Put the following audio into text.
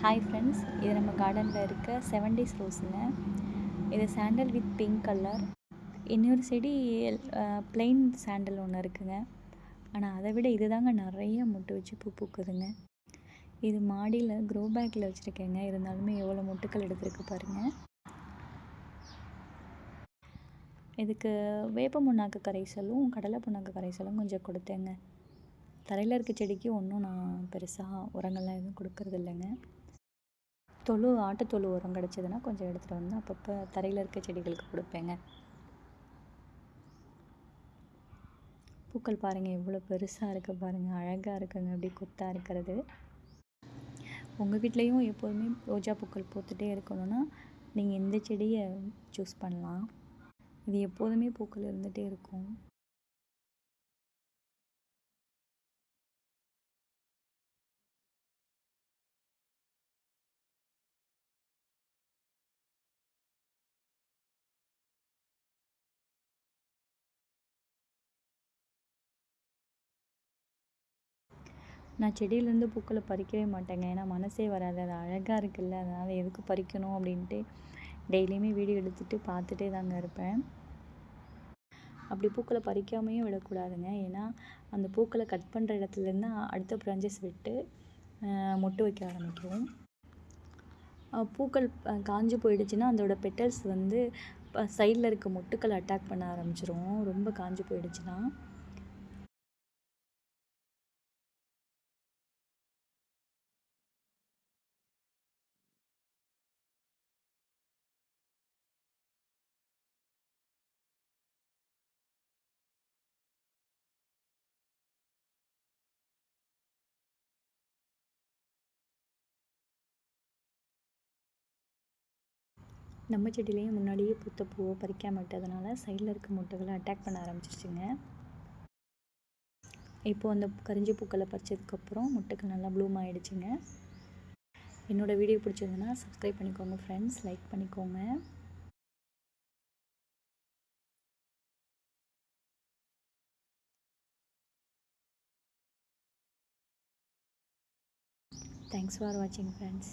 Hi friends, இது நம்ம கார்டனில் இருக்க 70s ரோஸுங்க. இது சாண்டல் வித் பிங்க் கலர். இன்னொரு செடி பிளெயின் சாண்டல் ஒன்று இருக்குங்க. ஆனால் அதை விட இது தாங்க நிறைய மொட்டு வச்சு பூ பூக்குதுங்க. இது மாடியில் க்ரோ பேக்கில் வச்சுருக்கேங்க. இருந்தாலுமே எவ்வளோ மொட்டுக்கள் எடுத்துருக்கு பாருங்கள். இதுக்கு வேப்ப புண்ணாக்கு கரைசலும் கடலை புண்ணாக்கு கரைசலும் கொஞ்சம் கொடுத்தேங்க. தரையில் இருக்க செடிக்கு ஒன்றும் நான் பெருசாக உரங்கள்லாம் எதுவும் கொடுக்கறது இல்லைங்க. ஆட்டுத்தொழு உரம் கிடச்சதுன்னா கொஞ்சம் எடுத்துகிட்டு வந்து அப்பப்போ தரையில் இருக்க செடிகளுக்கு கொடுப்பேங்க. பூக்கள் பாருங்கள் எவ்வளோ பெருசாக இருக்குது பாருங்கள், அழகாக இருக்குங்க. அப்படி கொத்தாக இருக்கிறது. உங்கள் வீட்லேயும் எப்போதுமே ரோஜா பூக்கள் பூத்துட்டே இருக்கணும்னா நீங்கள் இந்த செடியை சூஸ் பண்ணலாம். இது எப்போதுமே பூக்கள் இருந்துகிட்டே இருக்கும். நான் செடியிலேருந்து பூக்களை பறிக்கவே மாட்டேங்க. ஏன்னா மனசே வராது. அது அழகாக இருக்குல்ல, அதனால் எதுக்கு பறிக்கணும் அப்படின்ட்டு டெய்லியுமே வீடியோ எடுத்துகிட்டு பார்த்துட்டே தாங்க இருப்பேன். அப்படி பூக்களை பறிக்காமையும் விடக்கூடாதுங்க. ஏன்னா அந்த பூக்களை கட் பண்ணுற இடத்துலேருந்து அடுத்த ப்ரான்ச்சஸ் விட்டு மொட்டு வைக்க ஆரம்பிக்கும். பூக்கள் காஞ்சு போயிடுச்சுன்னா அதோட பெட்டல்ஸ் வந்து சைடில் இருக்க மொட்டுக்களை அட்டாக் பண்ண ஆரம்பிச்சிரும், ரொம்ப காஞ்சு போயிடுச்சுன்னா. நம்ம செடியிலையும் முன்னாடியே பூத்த பூவை பறிக்காம விட்டதுனால சைடில் இருக்க மொட்டுகளை அட்டாக் பண்ண ஆரம்பிச்சிருச்சுங்க. இப்போது அந்த கரிஞ்சி பூக்களை பறிச்சதுக்கப்புறம் மொட்டுக்கள் நல்லா ப்ளூம் ஆகிடுச்சுங்க. என்னோடய வீடியோ பிடிச்சிருந்துன்னா சப்ஸ்கிரைப் பண்ணிக்கோங்க ஃப்ரெண்ட்ஸ், லைக் பண்ணிக்கோங்க. தேங்க்ஸ் ஃபார் வாட்சிங் ஃப்ரெண்ட்ஸ்.